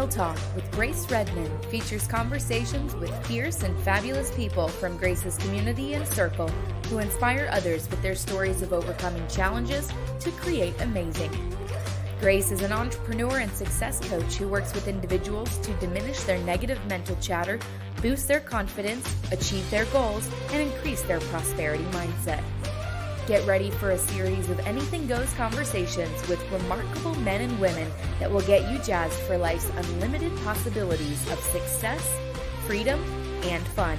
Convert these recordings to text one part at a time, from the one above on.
Real Talk with Grace Redman features conversations with fierce and fabulous people from Grace's community and circle who inspire others with their stories of overcoming challenges to create amazing. Grace is an entrepreneur and success coach who works with individuals to diminish their negative mental chatter, boost their confidence, achieve their goals, and increase their prosperity mindset. Get ready for a series of anything goes conversations with remarkable men and women that will get you jazzed for life's unlimited possibilities of success, freedom, and fun.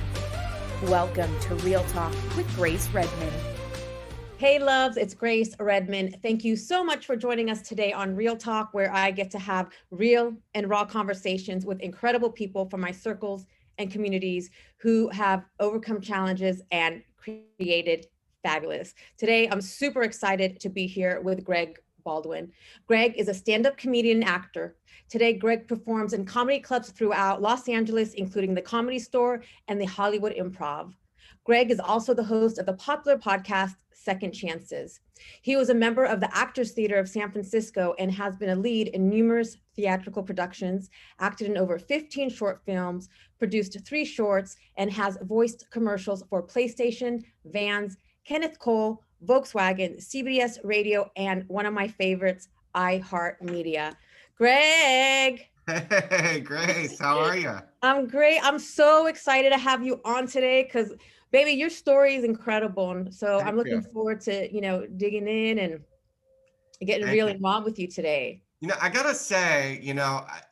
Welcome to Real Talk with Grace Redman. Hey loves, it's Grace Redman. Thank you so much for joining us today on Real Talk, where I get to have real and raw conversations with incredible people from my circles and communities who have overcome challenges and created fabulous. Today, I'm super excited to be here with Greg Baldwin. Greg is a stand-up comedian and actor. Today, Greg performs in comedy clubs throughout Los Angeles, including the Comedy Store and the Hollywood Improv. Greg is also the host of the popular podcast, Second Chances. He was a member of the Actors Theater of San Francisco and has been a lead in numerous theatrical productions, acted in over 15 short films, produced 3 shorts, and has voiced commercials for PlayStation, Vans, Kenneth Cole, Volkswagen, CBS Radio, and one of my favorites, iHeartMedia. Greg. Hey, Grace, how are you? I'm great. I'm so excited to have you on today because, baby, your story is incredible. And so I'm looking forward to, digging in and getting real involved with you today. I gotta say,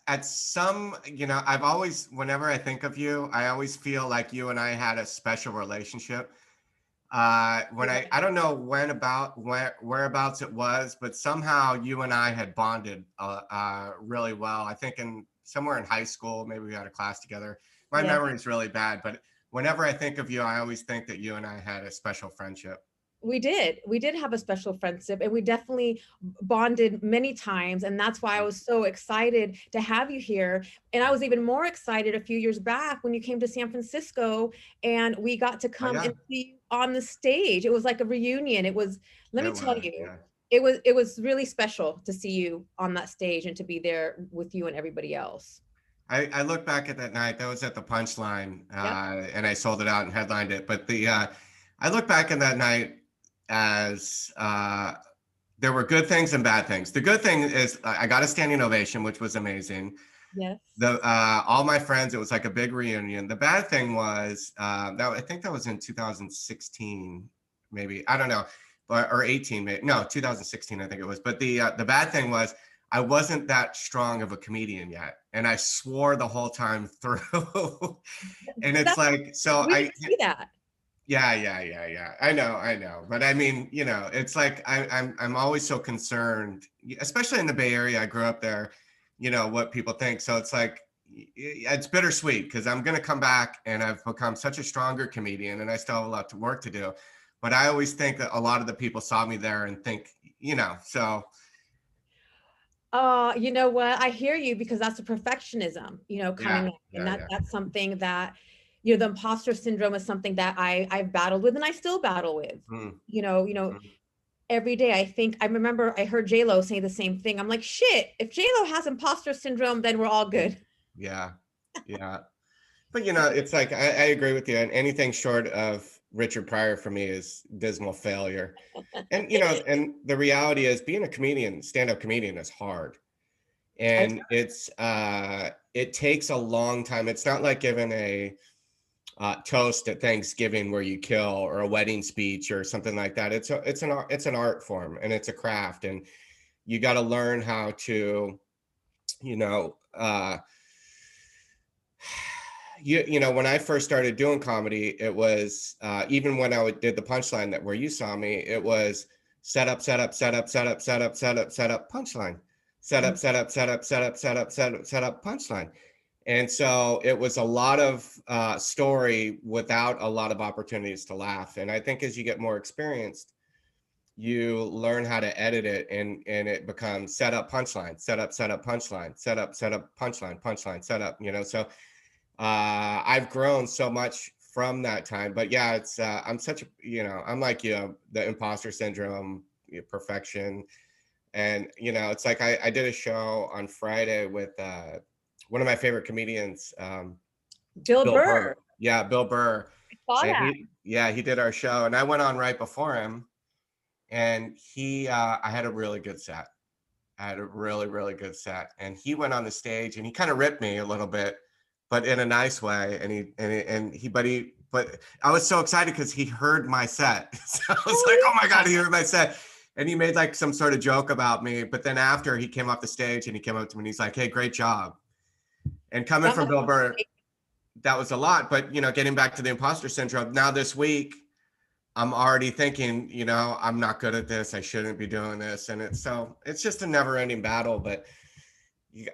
at some, I've always, whenever I think of you, I always feel like you and I had a special relationship. I don't know whereabouts it was, but somehow you and I had bonded really well. I think somewhere in high school, maybe we had a class together. My memory is really bad, but whenever I think of you, I always think that you and I had a special friendship. We did have a special friendship, and we definitely bonded many times. And that's why I was so excited to have you here. And I was even more excited a few years back when you came to San Francisco and we got to come and see you on the stage. It was like a reunion. It was really special to see you on that stage and to be there with you and everybody else. I look back at that night. That was at the Punchline, and I sold it out and headlined it. But I look back at that night as there were good things and bad things. The good thing is I got a standing ovation, which was amazing. Yes. All my friends, it was like a big reunion. The bad thing was I think that was in 2016, maybe, I don't know, or 18, maybe. No, 2016, I think it was. But the bad thing was I wasn't that strong of a comedian yet, and I swore the whole time through. And it's like, so I see that. Yeah. I know. But I mean, it's like I'm always so concerned, especially in the Bay Area. I grew up there, what people think. So it's like, it's bittersweet because I'm going to come back and I've become such a stronger comedian and I still have a lot of work to do. But I always think that a lot of the people saw me there and think, so. You know what? I hear you, because that's a perfectionism, coming up. And that's something that, the imposter syndrome is something that I've battled with and I still battle with, every day. I remember I heard J-Lo say the same thing. I'm like, shit, if J-Lo has imposter syndrome, then we're all good. Yeah. But, it's like, I agree with you. And anything short of Richard Pryor for me is dismal failure. And, and the reality is being a comedian, stand-up comedian is hard. And it takes a long time. It's not like giving a toast at Thanksgiving where you kill, or a wedding speech or something like that. It's an art form and it's a craft, and you got to learn how to, when I first started doing comedy, it was even when I did the Punchline where you saw me, it was set up, punchline, set up, punchline. And so it was a lot of story without a lot of opportunities to laugh. And I think as you get more experienced, you learn how to edit it, and it becomes set up, punchline, set up, punchline, set up, punchline, set up, so I've grown so much from that time. But yeah, it's I'm such a, I'm like you, the imposter syndrome, perfection. And, it's like I did a show on Friday with one of my favorite comedians, Bill Bill Burr. Burr. Yeah, Bill Burr. I saw And that. he did our show, and I went on right before him, and I had a really good set. I had a really, really good set, and he went on the stage and he kind of ripped me a little bit, but in a nice way. But I was so excited because he heard my set. So I was like, oh my God, he heard my set. And he made like some sort of joke about me. But then after he came off the stage and he came up to me and he's like, hey, great job. And coming from Bill Burr, that was a lot. But, getting back to the imposter syndrome, now this week, I'm already thinking, I'm not good at this. I shouldn't be doing this. And it's just a never ending battle. But,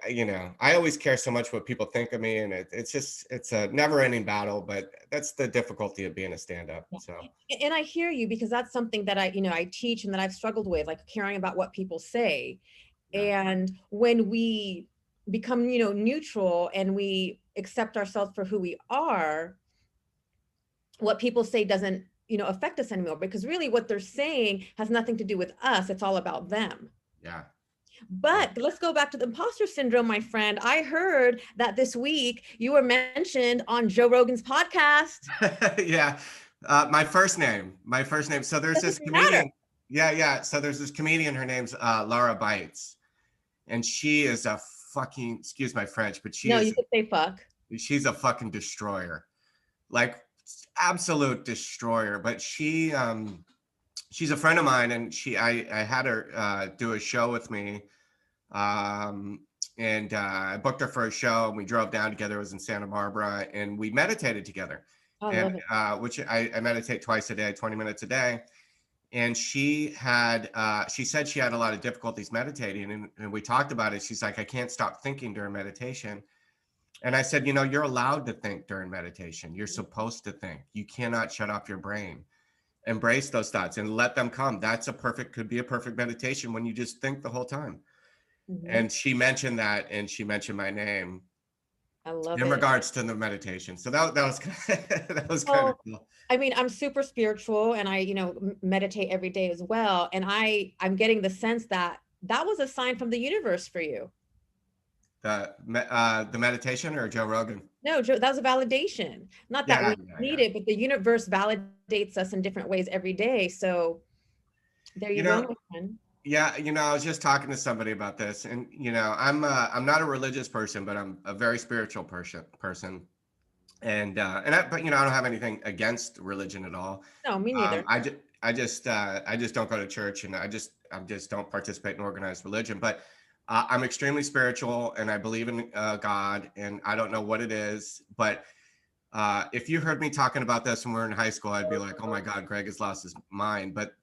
I always care so much what people think of me. And it's a never ending battle. But that's the difficulty of being a stand-up. So. And I hear you, because that's something that I teach and that I've struggled with, like caring about what people say. Yeah. And when we become, neutral and we accept ourselves for who we are, what people say doesn't, affect us anymore, because really what they're saying has nothing to do with us. It's all about them. Yeah. But let's go back to the imposter syndrome, my friend. I heard that this week you were mentioned on Joe Rogan's podcast. Yeah. My first name. So there's this comedian. Yeah. So there's this comedian. Her name's 𝙂𝙧𝙚𝙬𝙧, and she is a fucking, excuse my French, but you could say fuck. She's a fucking destroyer, like absolute destroyer. But she's a friend of mine, and I had her do a show with me, and I booked her for a show, and we drove down together. It was in Santa Barbara, and we meditated together. Which I meditate twice a day, 20 minutes a day. And she said she had a lot of difficulties meditating, and we talked about it. She's like, I can't stop thinking during meditation. And I said, you're allowed to think during meditation. You're supposed to think. You cannot shut off your brain. Embrace those thoughts and let them come. Could be a perfect meditation when you just think the whole time. Mm-hmm. And she mentioned that, and she mentioned my name. I love it. In regards to the meditation. So that was kind of cool. I mean, I'm super spiritual, and I, meditate every day as well. And I'm getting the sense that was a sign from the universe for you. The meditation, or Joe Rogan? No, Joe, that was a validation. Not that we need it, but the universe validates us in different ways every day. So there you go, my friend. Yeah, I was just talking to somebody about this, and I'm not a religious person, but I'm a very spiritual person, and I don't have anything against religion at all. No, me neither. I just don't go to church, and I just don't participate in organized religion. But I'm extremely spiritual, and I believe in God, and I don't know what it is, but if you heard me talking about this when we were in high school, I'd be like, oh my God, Greg has lost his mind. But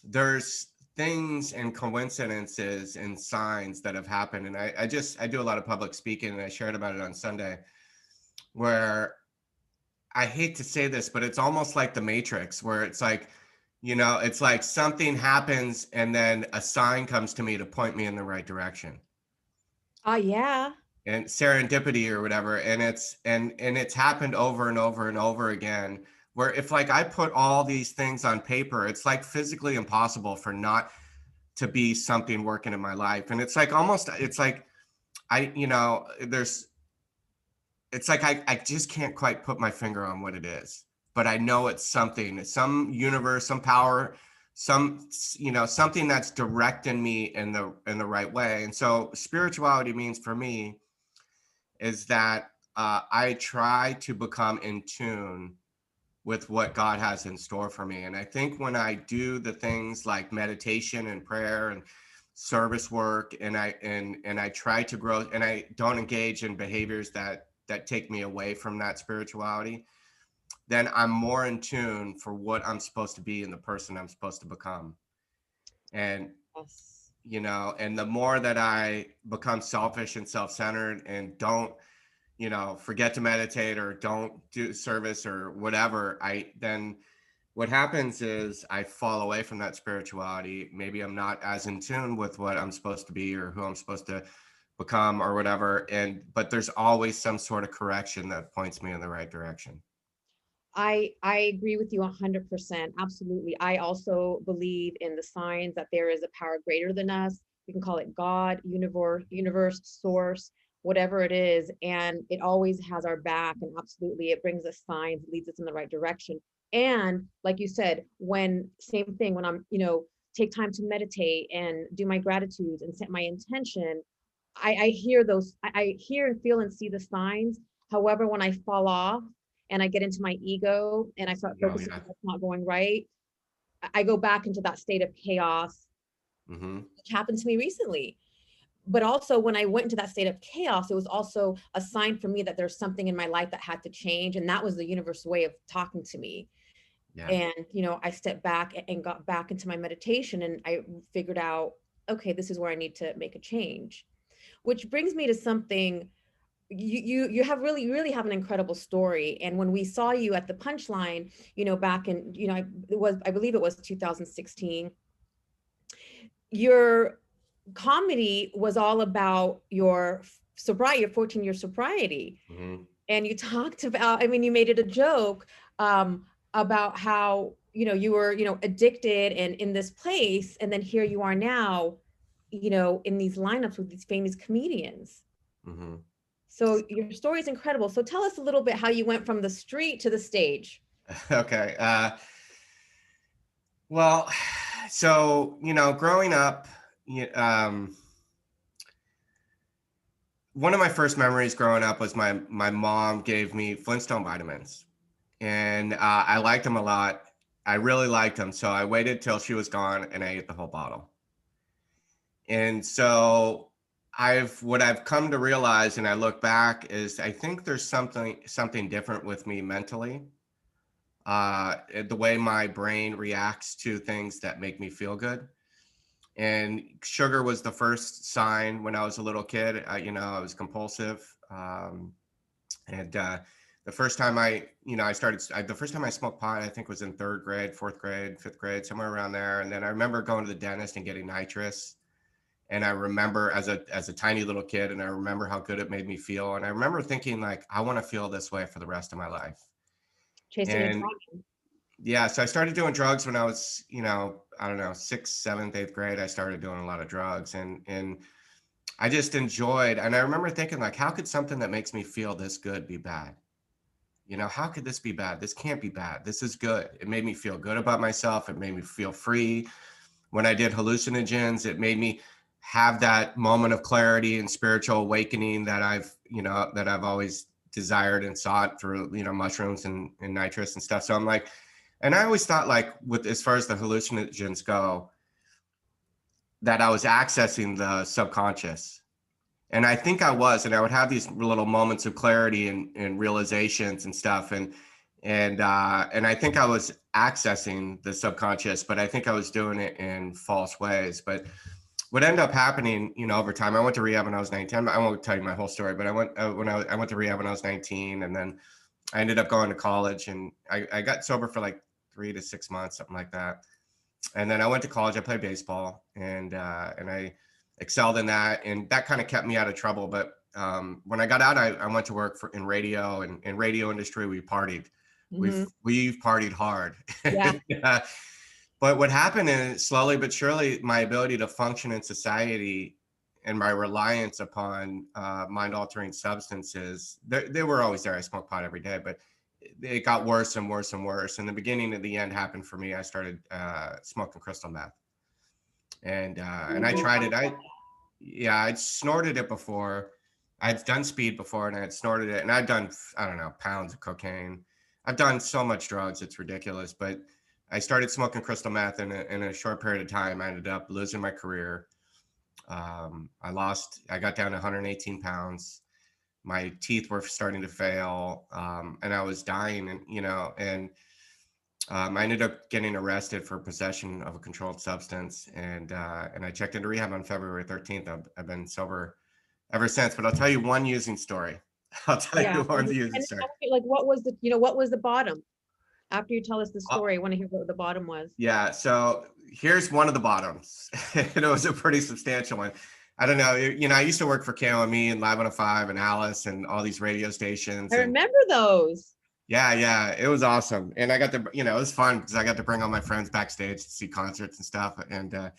there's things and coincidences and signs that have happened. And I do a lot of public speaking, and I shared about it on Sunday, where I hate to say this, but it's almost like the Matrix, where it's like, it's like something happens and then a sign comes to me to point me in the right direction. Yeah. And serendipity or whatever. And it's happened over and over and over again, where if like I put all these things on paper, it's like physically impossible for not to be something working in my life. And it's like I just can't quite put my finger on what it is, but I know it's something, some universe, some power, something that's directing me in the right way. And so spirituality means for me is that I try to become in tune with what God has in store for me. And I think when I do the things like meditation and prayer and service work, and I try to grow, and I don't engage in behaviors that take me away from that spirituality, then I'm more in tune for what I'm supposed to be and the person I'm supposed to become. And, and the more that I become selfish and self-centered and don't, forget to meditate or don't do service or whatever, then what happens is I fall away from that spirituality. Maybe I'm not as in tune with what I'm supposed to be or who I'm supposed to become or whatever. But there's always some sort of correction that points me in the right direction. I agree with you 100%. Absolutely. I also believe in the signs that there is a power greater than us. We can call it God, universe, source. whatever it is, and it always has our back, and absolutely it brings us signs, leads us in the right direction. And like you said, when same thing, when I'm, take time to meditate and do my gratitudes and set my intention, I hear those, I hear and feel and see the signs. However, when I fall off and I get into my ego and I start Oh, focusing yeah. on what's not going right, I go back into that state of chaos, which happened to me recently. But also when I went into that state of chaos, it was also a sign for me that there's something in my life that had to change. And that was the universe's way of talking to me. Yeah. And, I stepped back and got back into my meditation, and I figured out, okay, this is where I need to make a change. Which brings me to something, you have really have an incredible story. And when we saw you at the Punchline, back in, I believe it was 2016, your comedy was all about your sobriety, your 14-year sobriety. And you talked about, I mean, you made it a joke about how, you were, addicted and in this place. And then here you are now, in these lineups with these famous comedians. So your story is incredible. So tell us a little bit how you went from the street to the stage. Okay. Well, so, growing up, one of my first memories growing up was my mom gave me Flintstone vitamins, and I liked them a lot. I really liked them. So I waited till she was gone and I ate the whole bottle. And so what I've come to realize, and I look back, is I think there's something different with me mentally. The way my brain reacts to things that make me feel good. And sugar was the first sign when I was a little kid. I was compulsive. The first time the first time I smoked pot, I think was in 3rd grade, 4th grade, 5th grade, somewhere around there. And then I remember going to the dentist and getting nitrous. And I remember as a tiny little kid, and I remember how good it made me feel. And I remember thinking, like, I want to feel this way for the rest of my life. Chasing a dragon. Yeah, so I started doing drugs when I was, I don't know, 6th, 7th, 8th grade. I started doing a lot of drugs, and I just enjoyed. And I remember thinking, like, how could something that makes me feel this good be bad? How could this be bad? This can't be bad. This is good. It made me feel good about myself. It made me feel free. When I did hallucinogens, it made me have that moment of clarity and spiritual awakening that I've always desired and sought through, mushrooms and nitrous and stuff. So I'm like, and I always thought, like, as far as the hallucinogens go, that I was accessing the subconscious. And I think I was, and I would have these little moments of clarity and realizations and stuff. And I think I was accessing the subconscious, but I think I was doing it in false ways. But what ended up happening, over time, I went to rehab when I was 19. I won't tell you my whole story, but I went to rehab when I was 19, and then I ended up going to college, and I got sober for like 3 to 6 months, something like that. And then I went to college. I played baseball, and I excelled in that, and that kind of kept me out of trouble. But when I got out, I went to work in radio, and in radio industry, we partied. We've partied hard. Yeah. But what happened is, slowly but surely, my ability to function in society and my reliance upon mind-altering substances, they were always there. I smoked pot every day, but it got worse and worse and worse. And the beginning and the end happened for me. I started smoking crystal meth, and I tried it. I'd snorted it before. I'd done speed before, and I had snorted it, and I'd done, I don't know, pounds of cocaine. I've done so much drugs, it's ridiculous. But I started smoking crystal meth, and in a short period of time, I ended up losing my career. I got down to 118 pounds. My teeth were starting to fail, and I was dying, and I ended up getting arrested for possession of a controlled substance, and I checked into rehab on February 13th. I've been sober ever since. But I'll tell you one using story. Like, what was the bottom? After you tell us the story, I want to hear what the bottom was. Yeah. So here's one of the bottoms. It was a pretty substantial one. I don't know. I used to work for KOME and Live 105 and Alice and all these radio stations. I remember those. Yeah. It was awesome. And I got to, it was fun because I got to bring all my friends backstage to see concerts and stuff. And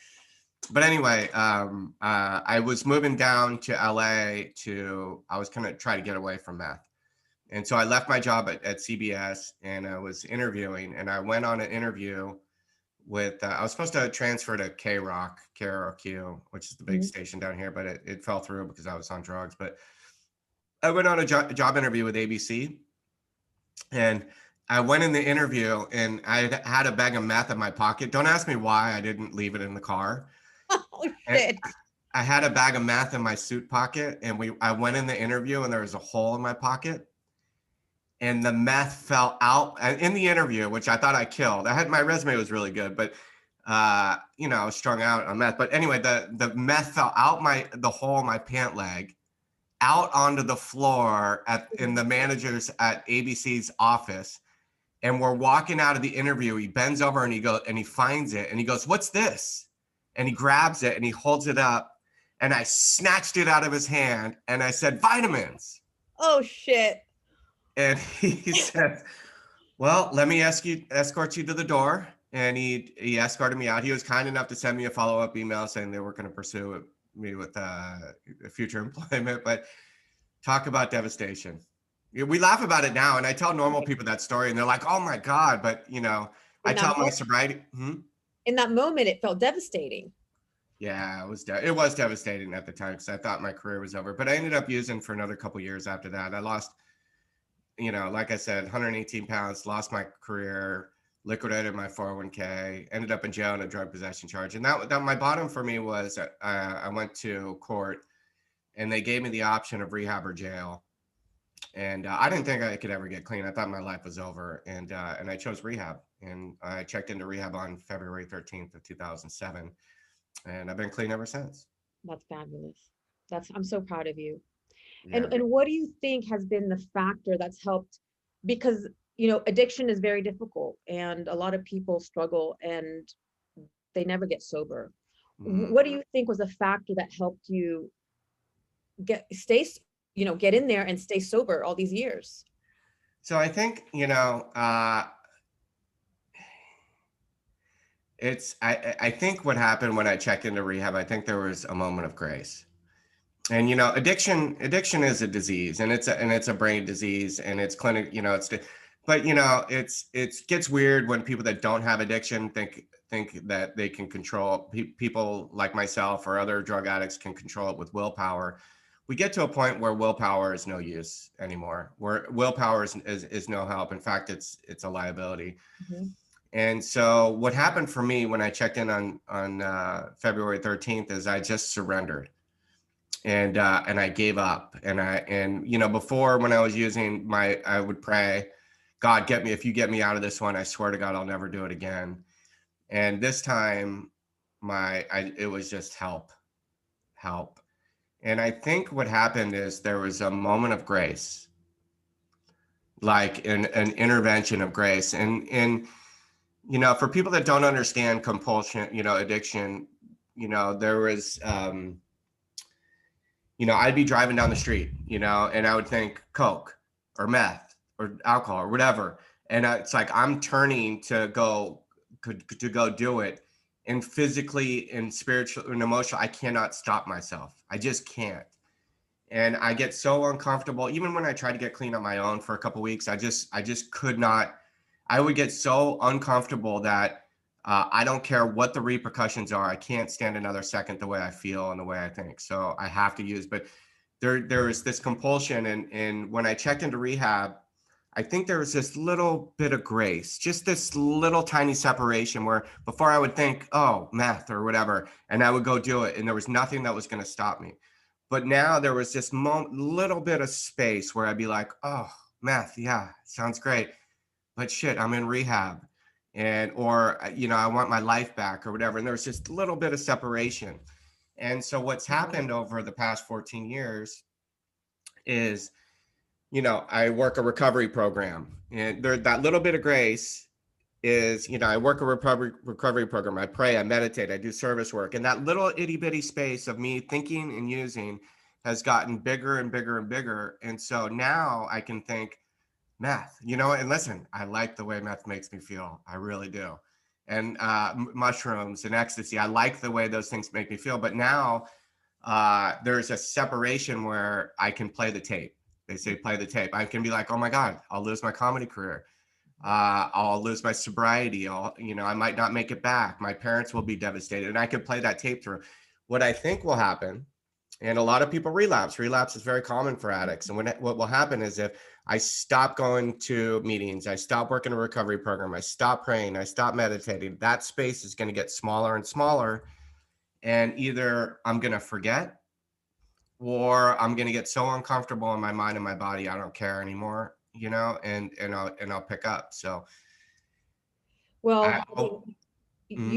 But anyway, I was moving down to LA I was kind of trying to get away from meth. And so I left my job at CBS and I was interviewing, and I went on an interview with, I was supposed to transfer to K-Rock, KROQ, which is the big station down here, but it fell through because I was on drugs. But I went on a job interview with ABC, and I went in the interview and I had a bag of meth in my pocket. Don't ask me why I didn't leave it in the car. Oh, And shit. I had a bag of meth in my suit pocket, and I went in the interview and there was a hole in my pocket. And the meth fell out in the interview, which I thought I killed. My resume was really good, but you know, I was strung out on meth. But anyway, the meth fell out the hole in my pant leg, out onto the floor in the manager's at ABC's office. And we're walking out of the interview. He bends over and he finds it and he goes, "What's this?" And he grabs it and he holds it up, and I snatched it out of his hand and I said, "Vitamins." Oh, shit. And he said, "Well, let me escort you to the door." And he escorted me out. He was kind enough to send me a follow-up email saying they were going to pursue me with future employment. But talk about devastation. We laugh about it now, and I tell normal people that story, and they're like, "Oh my God!" But you know, I tell my sobriety. In that moment, it felt devastating. Yeah, it was devastating at the time because I thought my career was over. But I ended up using for another couple of years after that. I lost, you know, like I said, 118 pounds, lost my career, liquidated my 401k, ended up in jail on a drug possession charge. And that my bottom for me was I went to court and they gave me the option of rehab or jail. And I didn't think I could ever get clean. I thought my life was over. And I chose rehab. And I checked into rehab on February 13th of 2007. And I've been clean ever since. That's fabulous. I'm so proud of you. Yeah. And what do you think has been the factor that's helped? Because, you know, addiction is very difficult and a lot of people struggle and they never get sober. What do you think was a factor that helped you get in there and stay sober all these years? So I think, you know, I think what happened when I checked into rehab, I think there was a moment of grace. And you know, addiction is a disease, and it's a brain disease, and it's clinic, you know, but you know, it gets weird when people that don't have addiction think that they can control people like myself or other drug addicts can control it with willpower. We get to a point where willpower is no use anymore, where willpower is no help. In fact, it's a liability. And so what happened for me when I checked in on February 13th is I just surrendered. And I gave up. And you know, before, when I was using I would pray, "God, if you get me out of this one, I swear to God, I'll never do it again." And this time it was just help. And I think what happened is there was a moment of grace, like an intervention of grace. And you know, for people that don't understand compulsion, you know, addiction, you know, there was, you know, I'd be driving down the street, you know, and I would think Coke or meth or alcohol or whatever. And it's like, I'm turning to go do it. And physically and spiritually and emotionally, I cannot stop myself. I just can't. And I get so uncomfortable. Even when I tried to get clean on my own for a couple of weeks, I just could not. I would get so uncomfortable that I don't care what the repercussions are. I can't stand another second the way I feel and the way I think. So I have to use, but there is this compulsion. And when I checked into rehab, I think there was this little bit of grace, just this little tiny separation where before I would think, oh, meth or whatever, and I would go do it. And there was nothing that was going to stop me. But now there was this little bit of space where I'd be like, oh, meth. Yeah, sounds great. But shit, I'm in rehab, or, you know, I want my life back or whatever. And there's just a little bit of separation. And so what's happened over the past 14 years is, you know, I work a recovery program, and that little bit of grace is, you know, I work a recovery program. I pray, I meditate, I do service work. And that little itty bitty space of me thinking and using has gotten bigger and bigger and bigger. And so now I can think, meth, you know, and listen, I like the way meth makes me feel. I really do. and mushrooms and ecstasy. I like the way those things make me feel. But now there's a separation where I can play the tape. They say play the tape. I can be like, oh my God, I'll lose my comedy career. I'll lose my sobriety. I might not make it back. My parents will be devastated. And I could play that tape through. What I think will happen, and a lot of people relapse. Relapse is very common for addicts. And what will happen is if I stop going to meetings, I stop working a recovery program, I stop praying, I stop meditating, that space is going to get smaller and smaller. And either I'm going to forget, or I'm going to get so uncomfortable in my mind and my body, I don't care anymore, and I'll pick up. So Well,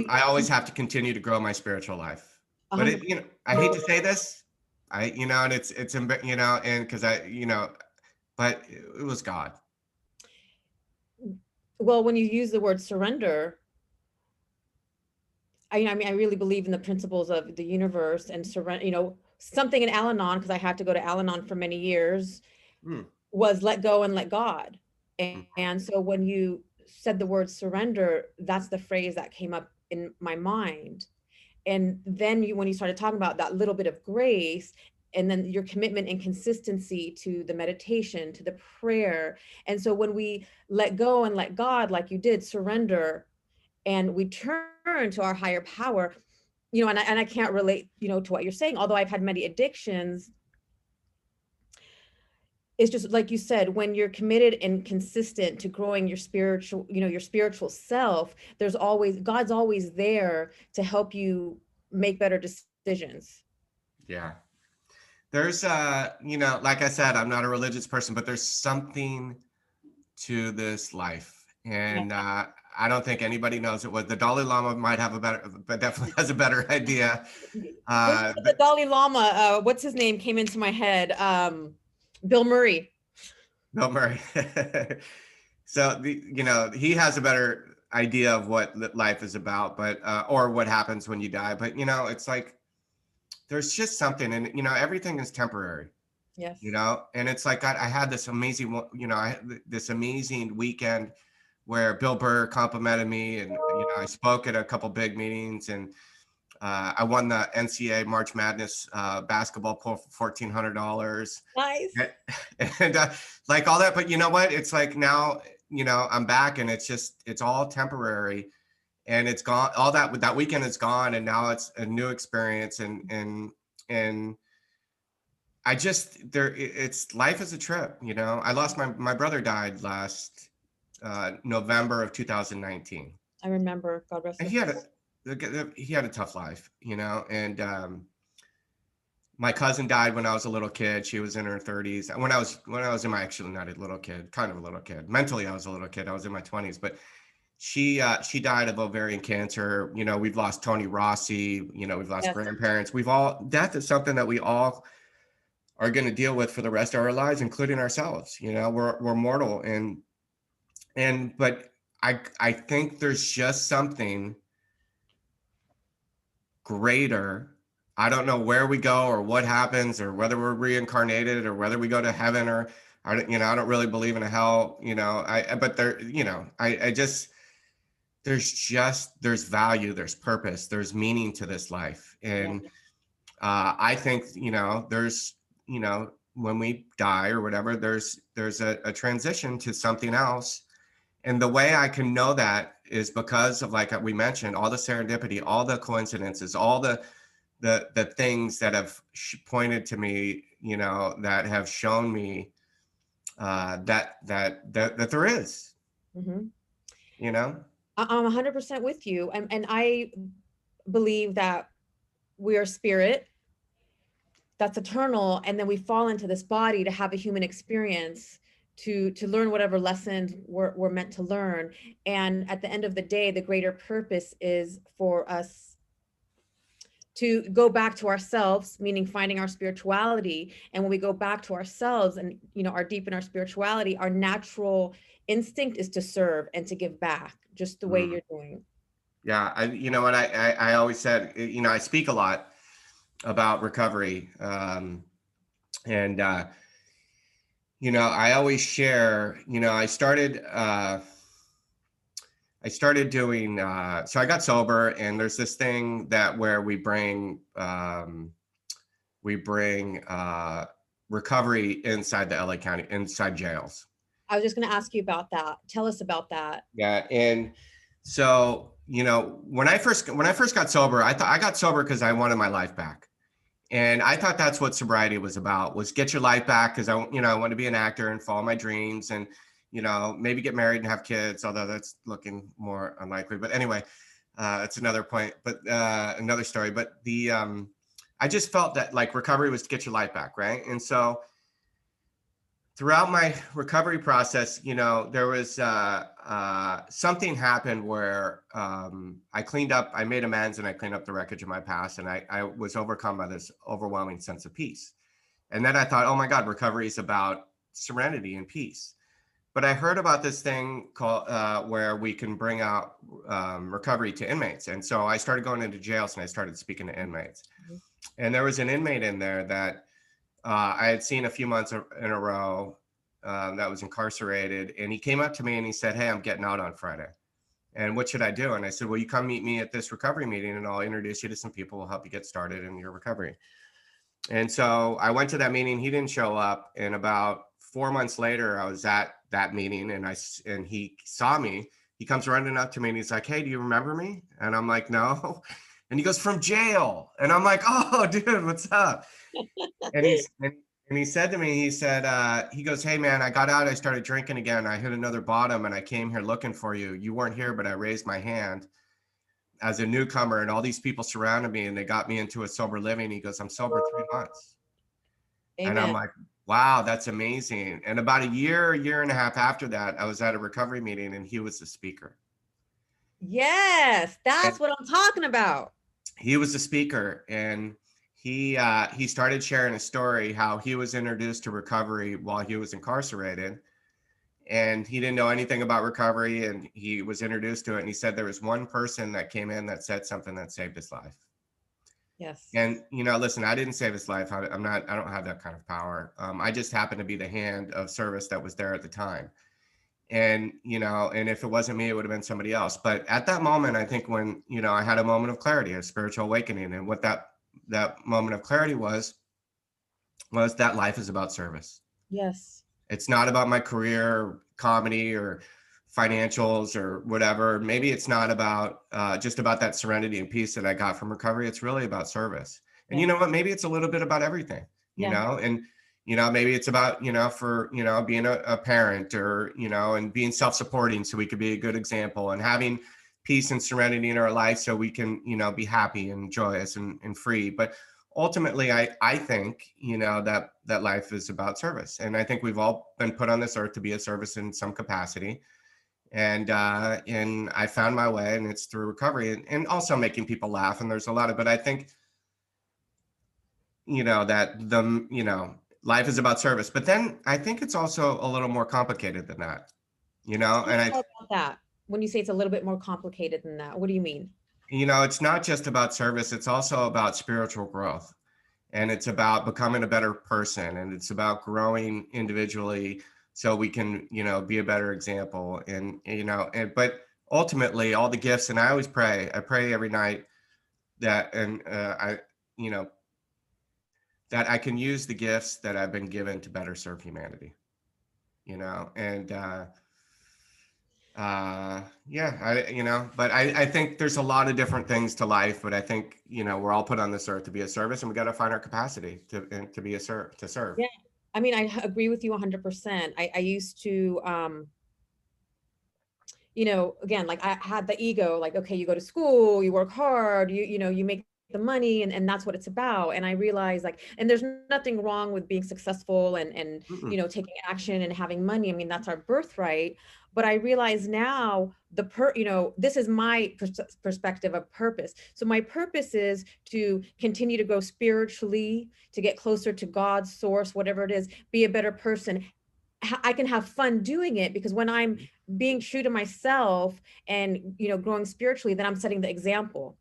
I always have to continue to grow my spiritual life. But I hate to say this, and it's and because but it was God. Well, when you use the word surrender, I really believe in the principles of the universe and surrender. Something in Al-Anon, because I had to go to Al-Anon for many years, was let go and let God. And so when you said the word surrender, that's the phrase that came up in my mind. And then when you started talking about that little bit of grace, and then your commitment and consistency to the meditation, to the prayer. And so when we let go and let God, like you did, surrender, and we turn to our higher power, and I can't relate, to what you're saying, although I've had many addictions. It's just like you said, when you're committed and consistent to growing your spiritual, your spiritual self, God's always there to help you make better decisions. Yeah. There's, like I said, I'm not a religious person, but there's something to this life. And I don't think anybody knows it. The Dalai Lama might have but definitely has a better idea. The Dalai Lama, what's his name came into my head? Bill Murray. Bill Murray. So he has a better idea of what life is about, but or what happens when you die. But it's like there's just something, and everything is temporary. Yes. And it's like I had this amazing, this amazing weekend where Bill Burr complimented me, and I spoke at a couple big meetings, and I won the NCAA March Madness basketball pool for $1,400. Nice. And like all that, but you know what? It's like now, I'm back, and it's all temporary, and it's gone. All that weekend is gone, and now it's a new experience, and it's life is a trip. I lost my brother died last November of 2019. I remember. God rest his soul. He had a tough life, and my cousin died when I was a little kid. She was in her 30s. When I was in my, actually not a little kid, kind of a little kid. Mentally, I was a little kid. I was in my 20s, but she died of ovarian cancer. We've lost Tony Rossi. We've lost grandparents. Death is something that we all are going to deal with for the rest of our lives, including ourselves. We're mortal, but I think there's just something greater. I don't know where we go or what happens or whether we're reincarnated or whether we go to heaven, or I don't really believe in a hell, but there's value, there's purpose, there's meaning to this life. And I think, there's, when we die or whatever, there's a transition to something else. And the way I can know that is because of, like we mentioned, all the serendipity, all the coincidences, all the things that have pointed to me, that have shown me that there is, I'm 100% with you. And I believe that we are spirit that's eternal. And then we fall into this body to have a human experience, to learn whatever lessons we're meant to learn. And at the end of the day, the greater purpose is for us to go back to ourselves, meaning finding our spirituality. And when we go back to ourselves and, are deep in our spirituality, our natural instinct is to serve and to give back, just the way you're doing. Yeah. I always said, I speak a lot about recovery. I always share, I I started doing, so I got sober, and there's this thing that where we bring recovery inside the LA County, inside jails. I was just going to ask you about that. Tell us about that. Yeah. And so, you know, when I first got sober, I thought I got sober because I wanted my life back. And I thought that's what sobriety was about, was get your life back. Cause I want to be an actor and follow my dreams and, you know, maybe get married and have kids, although that's looking more unlikely. But anyway, it's another point, but another story. But I just felt that like recovery was to get your life back, right? And so throughout my recovery process, you know, there was something happened where I cleaned up, I made amends, and I cleaned up the wreckage of my past, and I was overcome by this overwhelming sense of peace. And then I thought, oh my God, recovery is about serenity and peace. But I heard about this thing called where we can bring out recovery to inmates. And so I started going into jails and I started speaking to inmates. And there was an inmate in there that I had seen a few months in a row that was incarcerated. And he came up to me and he said, hey, I'm getting out on Friday. And what should I do? And I said, well, you come meet me at this recovery meeting and I'll introduce you to some people who will help you get started in your recovery. And so I went to that meeting. He didn't show up. And about 4 months later, I was at that meeting and he saw me. He comes running up to me and he's like, hey, do you remember me? And I'm like, no. And he goes, from jail. And I'm like, oh, dude, what's up? And he said to me, he goes, hey, man, I got out. I started drinking again. I hit another bottom and I came here looking for you. You weren't here, but I raised my hand as a newcomer and all these people surrounded me and they got me into a sober living. He goes, I'm sober 3 months. Amen. And I'm like, wow, that's amazing. And about a year and a half after that, I was at a recovery meeting and he was the speaker. Yes, that's what I'm talking about. He was the speaker and he started sharing a story how he was introduced to recovery while he was incarcerated. And he didn't know anything about recovery and he was introduced to it. And he said there was one person that came in that said something that saved his life. Yes. And, you know, listen, I didn't save his life. I don't have that kind of power. I just happened to be the hand of service that was there at the time. And, you know, and if it wasn't me, it would have been somebody else. But at that moment, I think when, you know, I had a moment of clarity, a spiritual awakening. And what that moment of clarity was that life is about service. Yes. It's not about my career, or comedy or financials or whatever. Maybe it's not about just about that serenity and peace that I got from recovery. It's really about service. And you know what? Maybe it's a little bit about everything, you know, and, you know, maybe it's about, you know, for, you know, being a parent or, you know, and being self-supporting so we could be a good example and having peace and serenity in our life so we can, you know, be happy and joyous and free. But ultimately, I think, you know, that life is about service. And I think we've all been put on this earth to be a service in some capacity. And I found my way, and it's through recovery and also making people laugh. And there's a lot of, but I think, you know, that you know, life is about service, but then I think it's also a little more complicated than that, you know, and I, about that. When you say it's a little bit more complicated than that, what do you mean? You know, it's not just about service. It's also about spiritual growth, and it's about becoming a better person, and it's about growing individually so we can, you know, be a better example. And, you know, but ultimately all the gifts, and I always pray, every night that, and you know, that I can use the gifts that I've been given to better serve humanity, you know, and, you know, but I think there's a lot of different things to life, but I think, you know, we're all put on this earth to be a service, and we got to find our capacity to be to serve. Yeah. I mean, I agree with you 100%. I used to, you know, again, like I had the ego, like, okay, you go to school, you work hard, you know, you make the money and that's what it's about. And I realized like, and there's nothing wrong with being successful and you know, taking action and having money. I mean, that's our birthright. But I realize now you know, this is my perspective of purpose. So my purpose is to continue to grow spiritually, to get closer to God's source, whatever it is, be a better person. I can have fun doing it because when I'm being true to myself and, you know, growing spiritually, then I'm setting the example.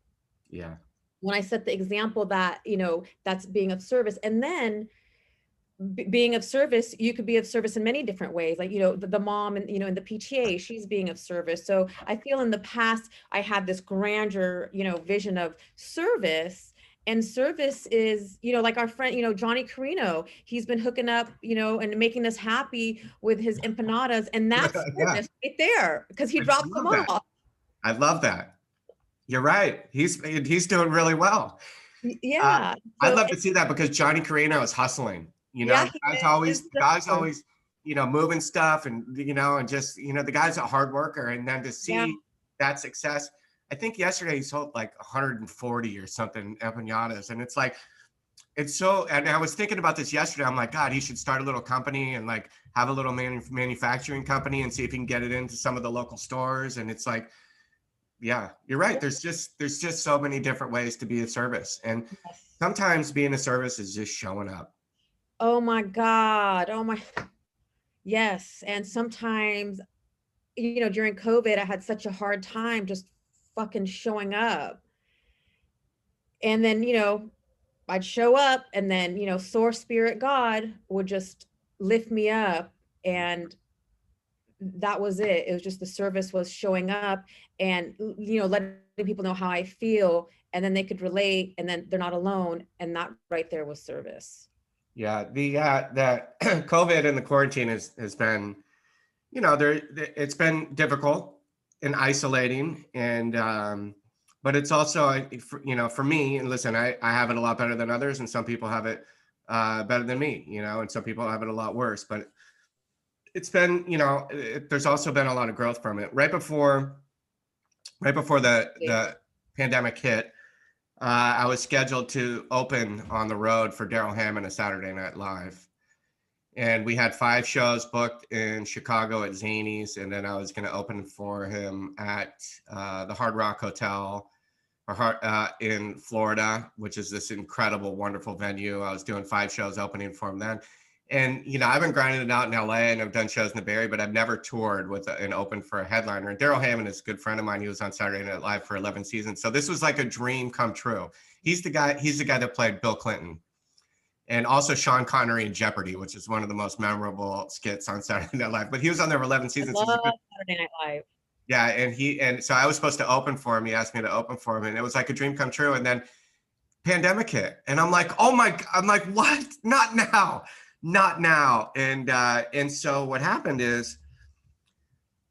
Yeah. When I set the example that, you know, that's being of service. And then being of service, you could be of service in many different ways. Like, the mom and, in the PTA, she's being of service. So I feel in the past, I had this grandeur, vision of service. And service is, like our friend, Johnny Carino, he's been hooking up, and making us happy with his empanadas. And that's Yeah, service right there, because he I drops them love that. off. I love that. You're right. He's doing really well. Yeah. I'd So love to see that because Johnny Carino is hustling. yeah, The he guy's is. always, moving stuff and and just the guy's a hard worker. And then to Yeah. see that success, I think yesterday he sold like 140 or something empanadas, and it's like and I was thinking about this yesterday. I'm like, God, he should start a little company and like have a little manufacturing company and see if he can get it into some of the local stores. And it's like, yeah, you're right. There's just so many different ways to be of service. And sometimes being a service is just showing up. Oh my God. Yes. And sometimes, during COVID, I had such a hard time just fucking showing up. And then, I'd show up, and then, source spirit God would just lift me up. And that was it. It was just the service was showing up and, letting people know how I feel, and then they could relate, and then they're not alone. And that right there was service. Yeah, the COVID and the quarantine has been, it's been difficult and isolating, and but it's also, for me, and listen, I have it a lot better than others, and some people have it better than me, and some people have it a lot worse. But it's been, there's also been a lot of growth from it. Right before the pandemic hit, I was scheduled to open on the road for 𝙤𝙬𝙬𝙀 a Saturday Night Live. And we had 5 shows booked in Chicago at Zanies. And then I was going to open for him at the Hard Rock Hotel in Florida, which is this incredible, wonderful venue. I was doing 5 shows opening for him then. And, I've been grinding it out in LA, and I've done shows in the Bay Area, but I've never toured with an open for a headliner. And 𝙤𝙬𝙬𝙀 is a good friend of mine. He was on Saturday Night Live for 11 seasons. So this was like a dream come true. He's the guy that played Bill Clinton, and also Sean Connery in Jeopardy, which is one of the most memorable skits on Saturday Night Live. But he was on there for 11 seasons. I love Saturday Night Live. Yeah, and so I was supposed to open for him. He asked me to open for him, and it was like a dream come true. And then pandemic hit, and I'm like, oh my, I'm like, what? Not now. And so what happened is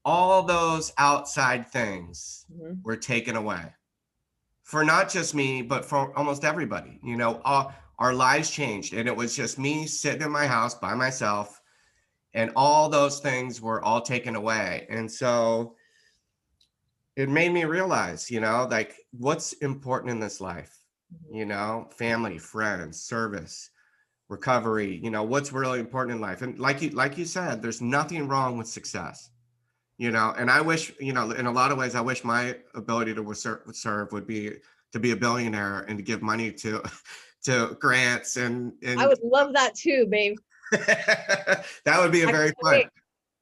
all those outside things were taken away for not just me, but for almost everybody. Our lives changed, and it was just me sitting in my house by myself, and all those things were all taken away. And so it made me realize, like, what's important in this life, family, friends, service, recovery, what's really important in life. And like you said, there's nothing wrong with success, and I wish, in a lot of ways, I wish my ability to serve would be to be a billionaire and to give money to grants and I would love that too, babe. That would be a very fun,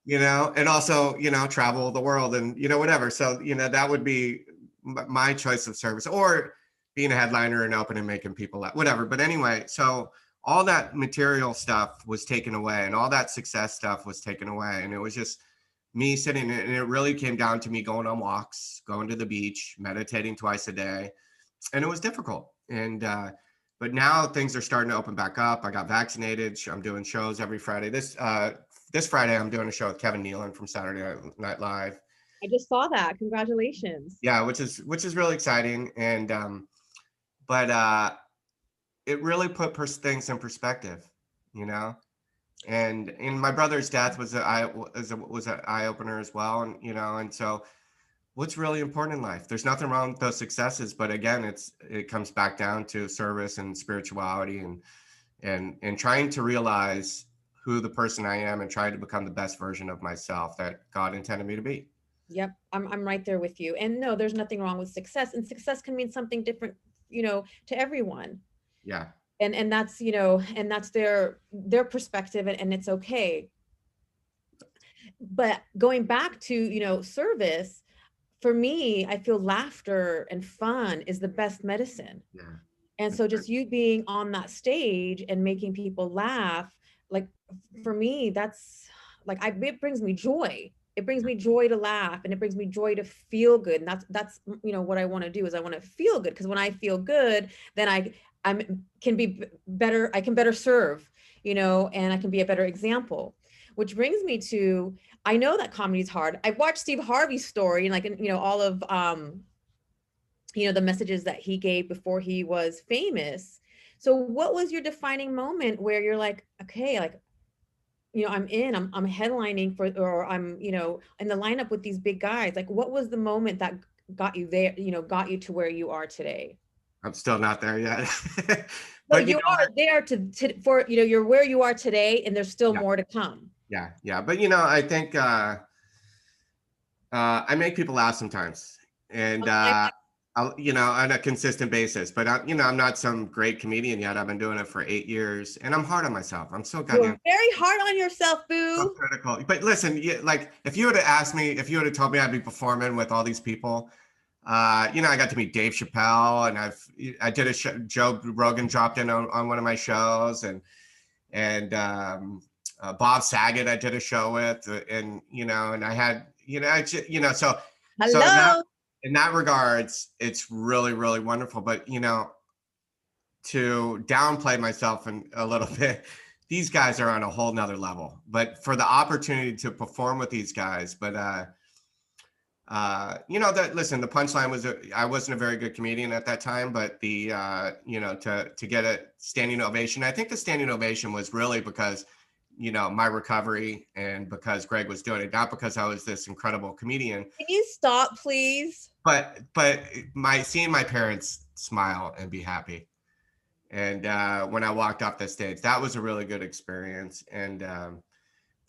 and also, travel the world and, whatever. So, that would be my choice of service, or being a headliner and open and making people laugh, whatever. But anyway, so all that material stuff was taken away, and all that success stuff was taken away. And it was just me sitting, and it really came down to me going on walks, going to the beach, meditating twice a day. And it was difficult. And, but now things are starting to open back up. I got vaccinated. I'm doing shows every Friday. This Friday, I'm doing a show with Kevin Nealon from Saturday Night Live. I just saw that. Congratulations. Yeah, which is really exciting. And, but it really put things in perspective, and my brother's death was an eye opener as well. And, and so what's really important in life? There's nothing wrong with those successes, but again, it comes back down to service and spirituality, and trying to realize who the person I am and trying to become the best version of myself that God intended me to be. Yep. I'm right there with you. And no, there's nothing wrong with success, and success can mean something different, to everyone. Yeah. And that's, and that's their perspective, and it's okay. But going back to, service, for me, I feel laughter and fun is the best medicine. Yeah. And so just you being on that stage and making people laugh, like for me, that's like, it brings me joy. It brings me joy to laugh, and it brings me joy to feel good. And that's, you know, what I want to do is I want to feel good, because when I feel good, then I can be better. I can better serve, you know, and I can be a better example, which brings me to, I know that comedy is hard. I watched Steve Harvey's story, and like, you know, all of, you know, the messages that he gave before he was famous. So what was your defining moment where you're like, okay, like, you know, I'm headlining for, or I'm, you know, in the lineup with these big guys. Like, what was the moment that got you there, you know, got you to where you are today? I'm still not there yet. But But you are there for, you know, you're where you are today, and there's still yeah, more to come. yeah. But you know, I think I make people laugh sometimes, and you know, on a consistent basis. But you know, I'm not some great comedian yet. I've been doing it for 8 years, and I'm hard on myself. I'm so goddamn You're very hard on yourself, so boo. critical. But listen, like if you would have asked me, if you would have told me I'd be performing with all these people, you know, I got to meet Dave Chappelle, and I did a show. Joe Rogan dropped in on one of my shows, and Bob Saget I did a show with, and you know, and I had, you know, you know, so Hello. in that regards, it's really, really wonderful. But you know, to downplay myself a little bit, these guys are on a whole nother level. But for the opportunity to perform with these guys, but you know, that, listen, the punchline was I wasn't a very good comedian at that time, but the you know, to get a standing ovation, I think the standing ovation was really because, you know, my recovery, and because Greg was doing it, not because I was this incredible comedian. Can you stop, please? But seeing my parents smile and be happy, and when I walked off the stage, that was a really good experience. And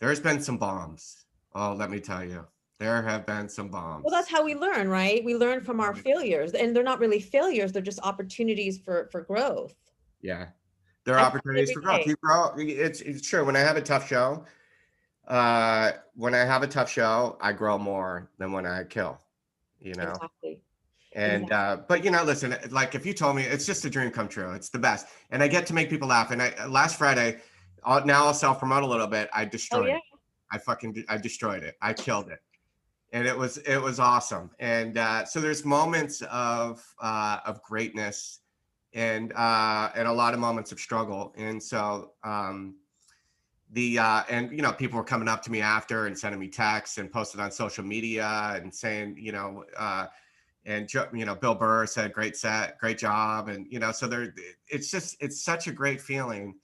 there's been some bombs. Oh, let me tell you. There have been some bombs. Well, that's how we learn, right? We learn from our failures, and they're not really failures. They're just opportunities for growth. Yeah. There are opportunities for growth. You grow. It's true. When I have a tough show, I grow more than when I kill, you know? Exactly. And, but you know, listen, like if you told me, it's just a dream come true. It's the best. And I get to make people laugh. And last Friday, now I'll self-promote a little bit. I destroyed it. I destroyed it. I killed it. And it was awesome. And so there's moments of greatness, and a lot of moments of struggle. And so and you know, people were coming up to me after and sending me texts and posted on social media and saying, you know, and you know, Bill Burr said, great set, great job. And you know, so it's such a great feeling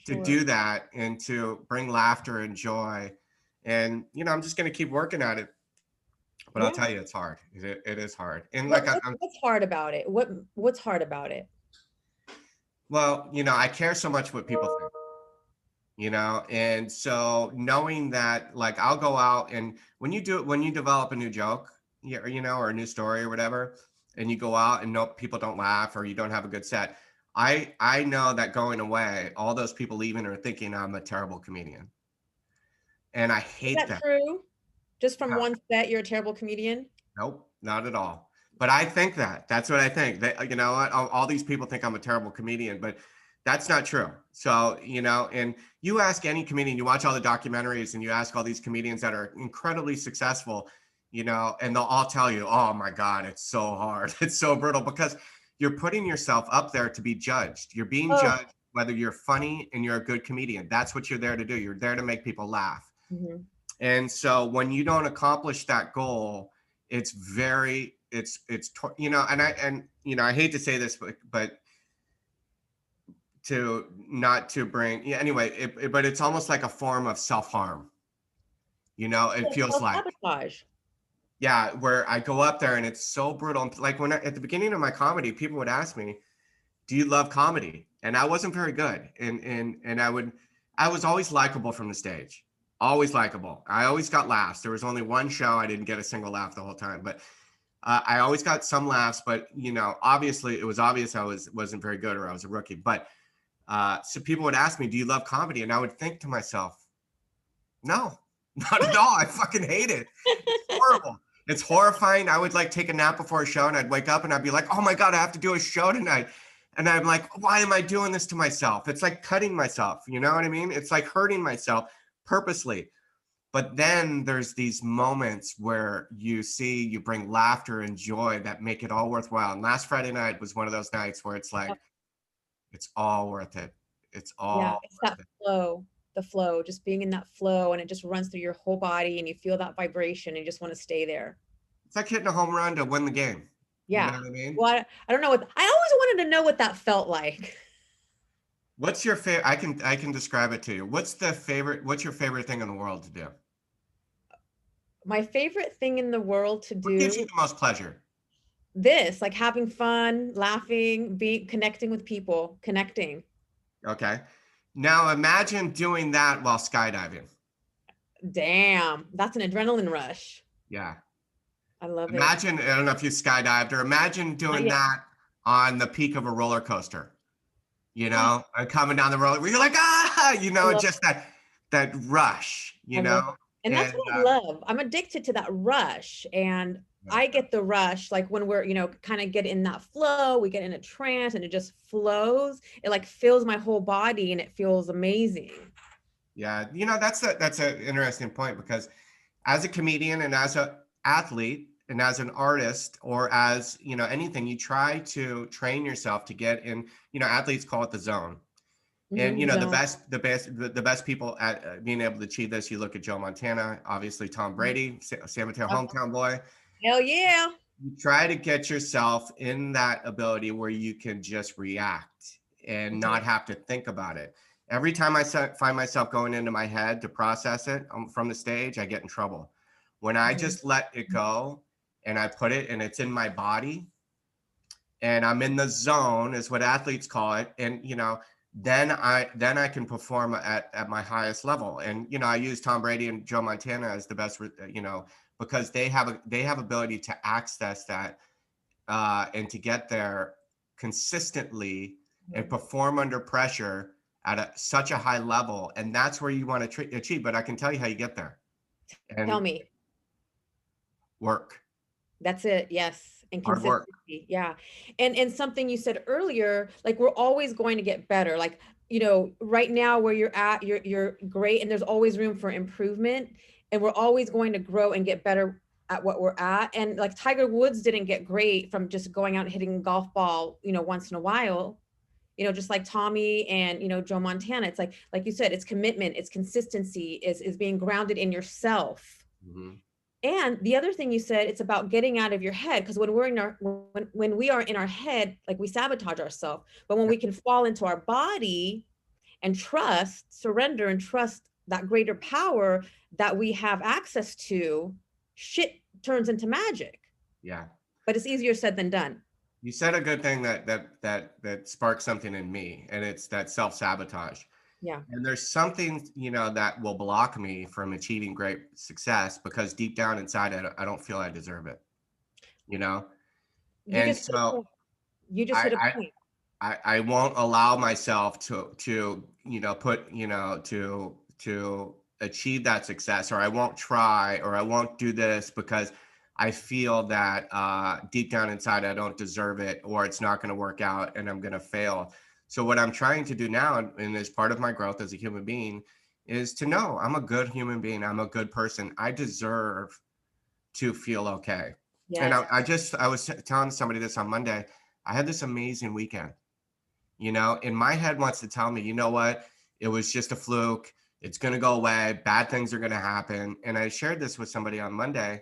to do that, and to bring laughter and joy. And you know, I'm just going to keep working at it. But I'll tell you, it's hard. It is hard. And like, what's hard about it? What's hard about it? Well, you know, I care so much what people think, you know, and so knowing that, like, I'll go out, and when you develop a new joke, you know, or a new story or whatever, and you go out and people don't laugh, or you don't have a good set, I know that going away, all those people leaving are thinking I'm a terrible comedian. And I hate that. Is that true? Just from one set, you're a terrible comedian? Nope, not at all. But I think that's what I think. That, you know what, all these people think I'm a terrible comedian, but that's not true. So, you know, and you ask any comedian, you watch all the documentaries, and you ask all these comedians that are incredibly successful, you know, and they'll all tell you, oh my God, it's so hard. It's so brutal, because you're putting yourself up there to be judged. You're being judged whether you're funny and you're a good comedian. That's what you're there to do. You're there to make people laugh. Mm-hmm. And so when you don't accomplish that goal, it's you know, and you know, I hate to say this, but to not to bring, anyway, but it's almost like a form of self-harm. You know, it feels like sabotage. Yeah, where I go up there and it's so brutal. Like at the beginning of my comedy, people would ask me, "Do you love comedy?" And I wasn't very good, and I was always likable from the stage. Always likable. I always got laughs. There was only one show I didn't get a single laugh the whole time, but I always got some laughs. But you know, obviously, it was obvious I wasn't very good, or I was a rookie. But so people would ask me, "Do you love comedy?" And I would think to myself, "No, not at all. I fucking hate it. It's horrible. It's horrifying." I would like take a nap before a show, and I'd wake up and I'd be like, "Oh my God, I have to do a show tonight." And I'm like, why am I doing this to myself? It's like cutting myself. You know what I mean? It's like hurting myself purposely. But then there's these moments where you bring laughter and joy that make it all worthwhile. And last Friday night was one of those nights where it's like, it's all worth it. It's all It's worth that it. flow, the flow, just being in that flow, and it just runs through your whole body and you feel that vibration and you just want to stay there. It's like hitting a home run to win the game. You know Yeah. what I mean? Well, I don't know what, I always wanted to know what that felt like. What's your favorite? I can describe it to you. What's your favorite thing in the world to do? My favorite thing in the world to What gives you do, the most pleasure? this, like having fun, laughing, connecting with people, connecting. Okay. Now imagine doing that while skydiving. Damn, that's an adrenaline rush. Yeah. I love it. Imagine, I don't know if you skydived, or imagine doing that on the peak of a roller coaster, you know, and coming down the roller where you're like, just that rush, you know? And that's what I love. I'm addicted to that rush. And I get the rush, like when we're, kind of get in that flow, we get in a trance and it just flows. It like fills my whole body and it feels amazing. Yeah. That's an interesting point, because as a comedian and as an athlete and as an artist, or as, anything, you try to train yourself to get in, athletes call it the zone. And the best people at being able to achieve this, you look at Joe Montana, obviously Tom Brady, San Mateo hometown boy. Hell yeah. You try to get yourself in that ability where you can just react and not have to think about it. Every time I find myself going into my head to process it from the stage, I get in trouble. When I just let it go and I put it and it's in my body and I'm in the zone, is what athletes call it. And, then I can perform at my highest level. And, I use Tom Brady and Joe Montana as the best, because they have ability to access that and to get there consistently and perform under pressure at such a high level. And that's where you want to achieve. But I can tell you how you get there. And tell me. Work. That's it. Yes. And hard work. Yeah. And something you said earlier, like we're always going to get better. Like, right now where you're at, you're great. And there's always room for improvement. And we're always going to grow and get better at what we're at. And like Tiger Woods didn't get great from just going out and hitting a golf ball, once in a while, just like Tommy and, Joe Montana. It's like you said, it's commitment, it's consistency, is being grounded in yourself. Mm-hmm. And the other thing you said, it's about getting out of your head, because when we are in our head, like we sabotage ourselves. But when we can fall into our body and surrender and trust that greater power that we have access to, shit turns into magic. Yeah. But it's easier said than done. You said a good thing that sparked something in me, and it's that self-sabotage. Yeah. And there's something, that will block me from achieving great success, because deep down inside, I don't feel I deserve it, And so you just hit a point. I won't allow myself to achieve that success, or I won't try, or I won't do this because I feel that deep down inside, I don't deserve it, or it's not going to work out and I'm going to fail. So what I'm trying to do now, and as part of my growth as a human being, is to know I'm a good human being. I'm a good person. I deserve to feel okay. Yes. And I was telling somebody this on Monday. I had this amazing weekend, and my head wants to tell me, you know what? It was just a fluke. It's going to go away. Bad things are going to happen. And I shared this with somebody on Monday.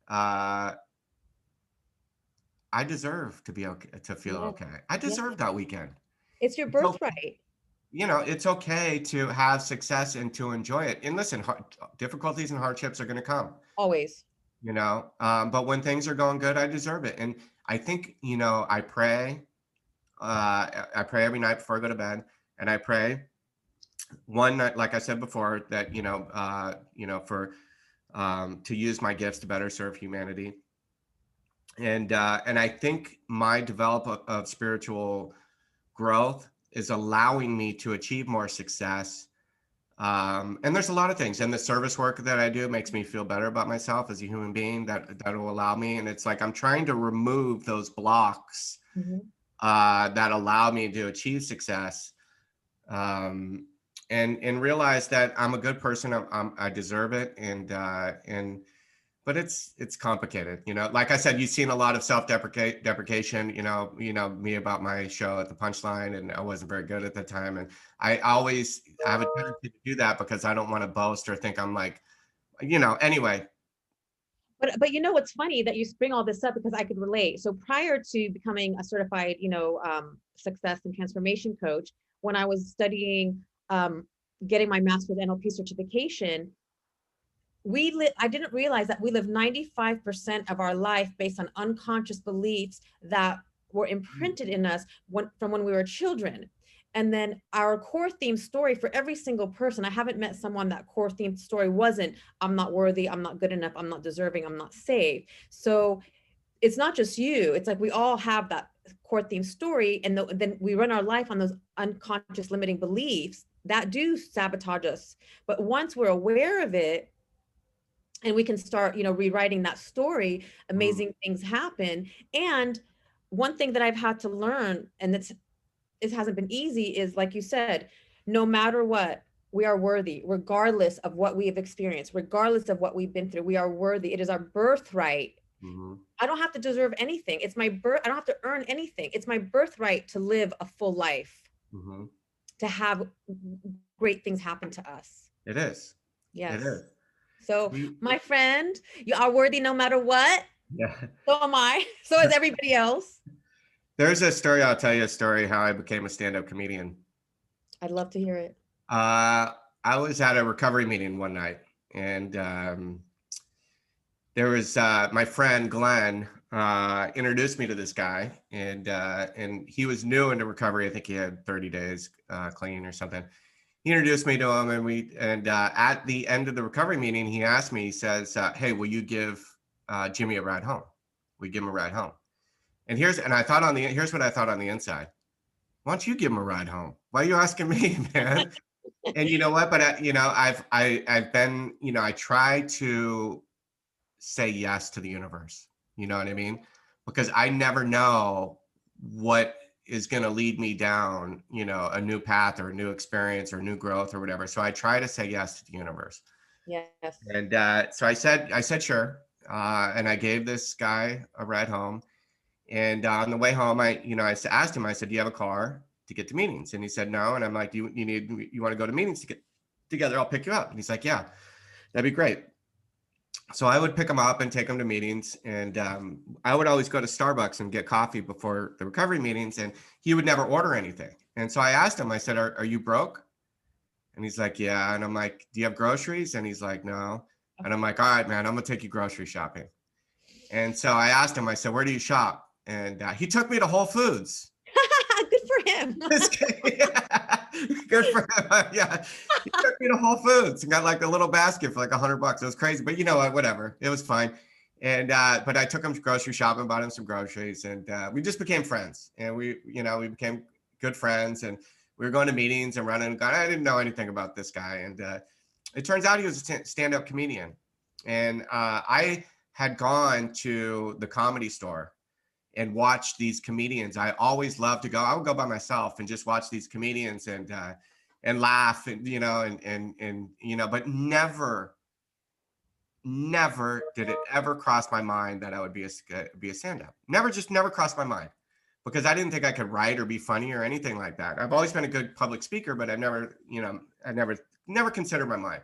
I deserve to be okay, to feel okay. I deserve that weekend. It's your birthright. It's okay to have success and to enjoy it. And listen, difficulties and hardships are going to come. Always. But when things are going good, I deserve it. And I think, I pray. I pray every night before I go to bed, and I pray one night, like I said before, that to use my gifts to better serve humanity. And I think my development of spiritual growth is allowing me to achieve more success. And there's a lot of things, and the service work that I do makes me feel better about myself as a human being, that will allow me. And it's like, I'm trying to remove those blocks that allow me to achieve success, and realize that I'm a good person. I deserve it, but it's complicated, like I said, you've seen a lot of deprecation, me about my show at the Punchline, and I wasn't very good at the time, and I have a tendency to do that because I don't want to boast or think I'm like, anyway. But what's funny that you bring all this up, because I could relate. So prior to becoming a certified, success and transformation coach, when I was studying, getting my master's NLP certification, I didn't realize that we live 95% of our life based on unconscious beliefs that were imprinted in us from when we were children. And then our core theme story for every single person, I haven't met someone that core theme story wasn't, I'm not worthy, I'm not good enough, I'm not deserving, I'm not safe. So it's not just you. It's like we all have that core theme story, and then we run our life on those unconscious limiting beliefs that do sabotage us. But once we're aware of it, and we can start, rewriting that story, amazing things happen. And one thing that I've had to learn, and it hasn't been easy, is like you said, no matter what, we are worthy, regardless of what we have experienced, regardless of what we've been through. We are worthy. It is our birthright. I don't have to deserve anything. It's my birth. I don't have to earn anything. It's my birthright to live a full life, to have great things happen to us. It is. Yes. It is. So my friend, you are worthy no matter what. Yeah. So am I. So is everybody else. There's a story. I'll tell you a story how I became a stand-up comedian. I'd love to hear it. I was at a recovery meeting one night, and there was my friend Glenn introduced me to this guy, and he was new into recovery. I think he had 30 days clean or something. He introduced me to him, and at the end of the recovery meeting, he asked me, he says, hey, will you give Jimmy a ride home? We give him a ride home. And here's what I thought on the inside. Why don't you give him a ride home? Why are you asking me, man? And you know what? But I've been, I try to say yes to the universe. You know what I mean? Because I never know what is going to lead me down, a new path or a new experience or new growth or whatever. So I try to say yes to the universe. Yes. And so I said, sure. And I gave this guy a ride home. And on the way home, I asked him, I said, do you have a car to get to meetings? And he said, no. And I'm like, you want to go to meetings to get together? I'll pick you up. And he's like, yeah, that'd be great. So I would pick him up and take him to meetings. And I would always go to Starbucks and get coffee before the recovery meetings. And he would never order anything. And so I asked him, I said, are you broke? And he's like, yeah. And I'm like, do you have groceries? And he's like, no. And I'm like, all right, man, I'm going to take you grocery shopping. And so I asked him, I said, where do you shop? And he took me to Whole Foods. Good for him. Good for him. Yeah. He took me to Whole Foods and got like a little basket for like $100. It was crazy, but you know what, whatever. It was fine. And, but I took him to grocery shopping, bought him some groceries, and we just became friends. And we became good friends, and we were going to meetings and running. I didn't know anything about this guy. And it turns out he was a stand-up comedian. And I had gone to the Comedy Store and watch these comedians. I always loved to go. I would go by myself and just watch these comedians and laugh, and but never did it ever cross my mind that I would be a stand-up. Never crossed my mind, because I didn't think I could write or be funny or anything like that. I've always been a good public speaker, but I've never considered my mind.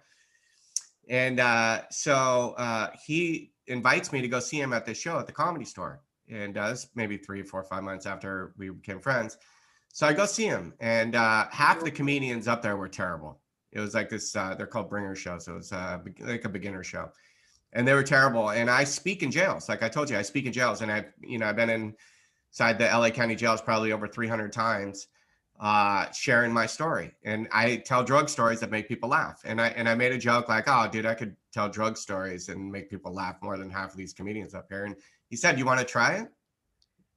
And so he invites me to go see him at this show at the Comedy Store. And does maybe 3, 4, 5 months after we became friends. So I go see him, and half the comedians up there were terrible. It was like this, they're called bringer shows. So it was like a beginner show, and they were terrible. And I speak in jails. Like I told you, I speak in jails, and I've been inside the LA County jails probably over 300 times, sharing my story. And I tell drug stories that make people laugh. And I made a joke like, oh dude, I could tell drug stories and make people laugh more than half of these comedians up here. And he said, you want to try it?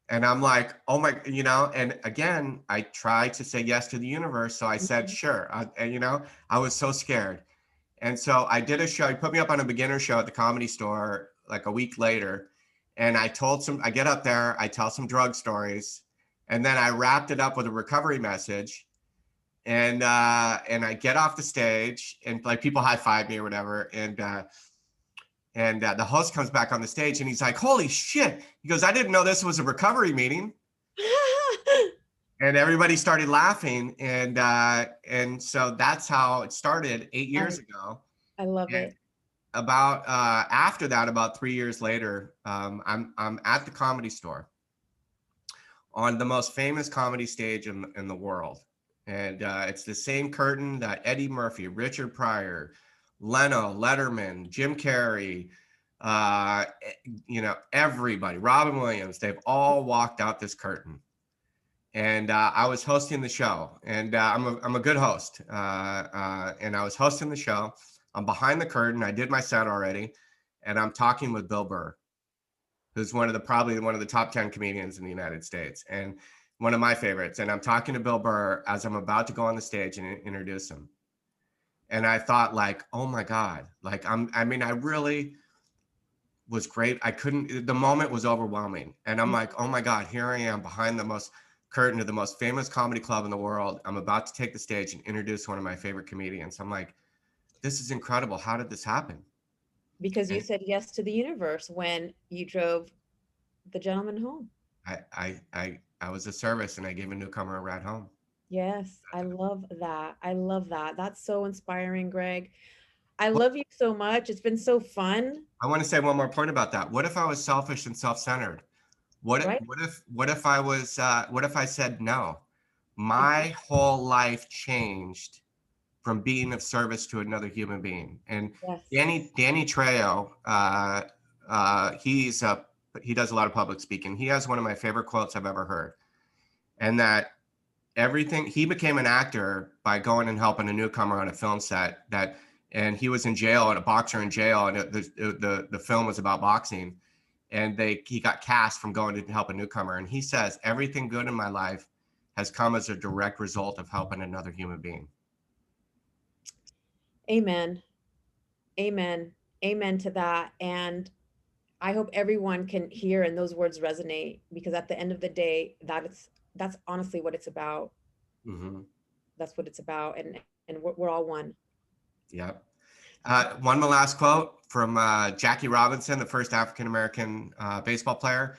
And I'm like, oh my, and again, I tried to say yes to the universe. So I said, sure. I was so scared. And so I did a show. He put me up on a beginner show at the Comedy Store like a week later. And I get up there, I tell some drug stories, And then I wrapped it up with a recovery message. And I get off the stage, and like people high five me or whatever. And the host comes back on the stage, and he's like, "Holy shit!" He goes, "I didn't know this was a recovery meeting." And everybody started laughing, and so that's how it started 8 years ago. I love And it. about after that, about 3 years later, I'm at the Comedy Store on the most famous comedy stage in the world, and it's the same curtain that Eddie Murphy, Richard Pryor, Leno, Letterman, Jim Carrey, everybody, Robin Williams, they've all walked out this curtain. And I was hosting the show, and I'm a good host. And I was hosting the show. I'm behind the curtain. I did my set already, and I'm talking with Bill Burr, who's probably one of the top 10 comedians in the United States, and one of my favorites. And I'm talking to Bill Burr as I'm about to go on the stage and introduce him. And I thought, like, oh my God, like I really was great. The moment was overwhelming, and I'm like, oh my God, here I am behind the curtain of the most famous comedy club in the world. I'm about to take the stage and introduce one of my favorite comedians. I'm like, this is incredible. How did this happen? Because you said yes to the universe when you drove the gentleman home. I was a service, and I gave a newcomer a ride home. Yes, I love that. I love that. That's so inspiring, Greg. I love you so much. It's been so fun. I want to say one more point about that. What if I was selfish and self-centered? What if I said no? My whole life changed from being of service to another human being. And yes. Danny Trejo, he does a lot of public speaking. He has one of my favorite quotes I've ever heard, and that he became an actor by going and helping a newcomer on a film set and he was in jail, and a boxer in jail, and the film was about boxing. And he got cast from going to help a newcomer. And he says, everything good in my life has come as a direct result of helping another human being. Amen. Amen. Amen to that. And I hope everyone can hear and those words resonate, because at the end of the day, that's honestly what it's about. Mm-hmm. That's what it's about. And we're all one. Yep. One last quote from Jackie Robinson, the first African-American baseball player.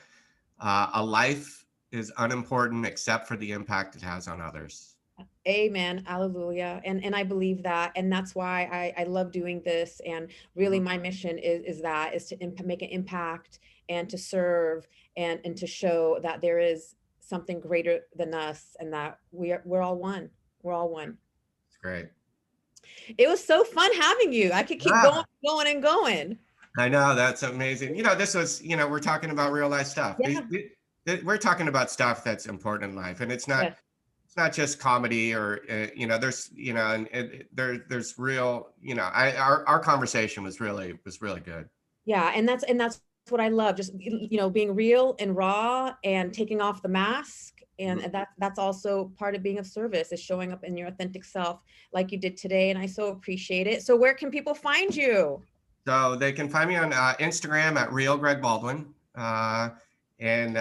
A life is unimportant except for the impact it has on others. Amen. Hallelujah. And I believe that. And that's why I love doing this. And really my mission is to make an impact and to serve and to show that there is something greater than us, and that we're all one. We're all one. It's great. It was so fun having you. I could keep going and going. I know, that's amazing. This was, we're talking about real life stuff. Yeah. We're talking about stuff that's important in life, and it's not. Yes. It's not just comedy or there's there's real our conversation was really good. Yeah, and that's what I love, just being real and raw and taking off the mask, and that's also part of being of service, is showing up in your authentic self like you did today, and I so appreciate it. So where can people find you? So they can find me on Instagram at Real Greg Baldwin, and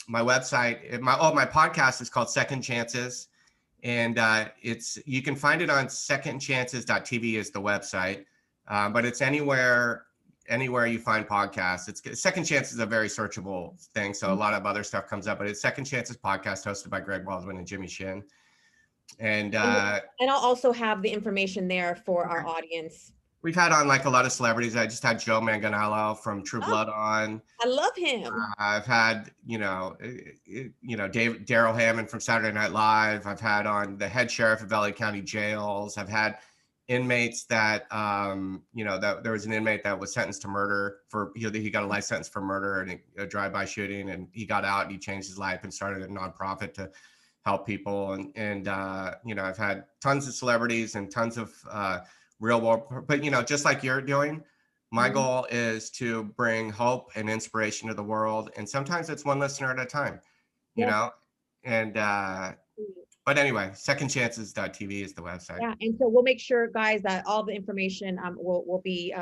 my website, my podcast is called Second Chances, and you can find it on secondchances.tv is the website, but it's anywhere you find podcasts. Second Chances is a very searchable thing, so a lot of other stuff comes up, but it's Second Chances podcast, hosted by Greg Baldwin and Jimmy Shin. And I'll also have the information there for our audience. We've had on like a lot of celebrities. I just had Joe Manganiello from True Blood on. I love him. I've had, Daryl Hammond from Saturday Night Live. I've had on the head sheriff of LA County jails. I've had inmates that, that there was an inmate that was sentenced to murder he got a life sentence for murder and a drive-by shooting, and he got out and he changed his life and started a nonprofit to help people. And I've had tons of celebrities and tons of, real world, but just like you're doing, my goal is to bring hope and inspiration to the world, and sometimes it's one listener at a time, and but anyway, secondchances.tv is the website. Yeah, and so we'll make sure, guys, that all the information will be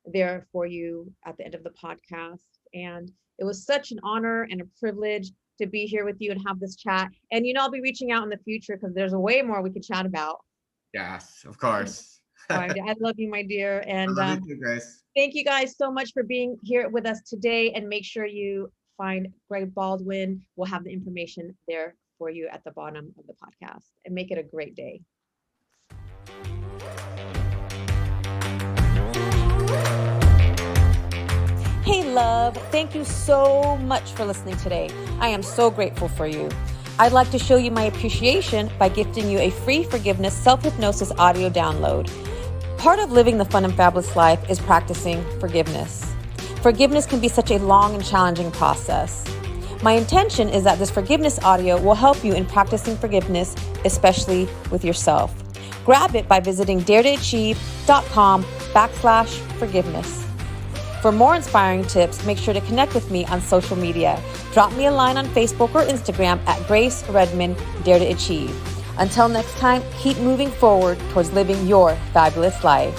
there for you at the end of the podcast. And it was such an honor and a privilege to be here with you and have this chat. And, I'll be reaching out in the future because there's way more we can chat about. Yes, of course. I love you, my dear. And I love you too, Grace. thank you guys so much for being here with us today. And make sure you find Greg Baldwin. We'll have the information there for you at the bottom of the podcast. And make it a great day. Hey, love. Thank you so much for listening today. I am so grateful for you. I'd like to show you my appreciation by gifting you a free forgiveness self-hypnosis audio download. Part of living the fun and fabulous life is practicing forgiveness. Forgiveness can be such a long and challenging process. My intention is that this forgiveness audio will help you in practicing forgiveness, especially with yourself. Grab it by visiting 𝙤𝙤𝙤𝙬𝙤com/forgiveness. For more inspiring tips, make sure to connect with me on social media. Drop me a line on Facebook or Instagram at Grace Redman 𝙤𝙤𝙤𝙬. Until next time, keep moving forward towards living your fabulous life.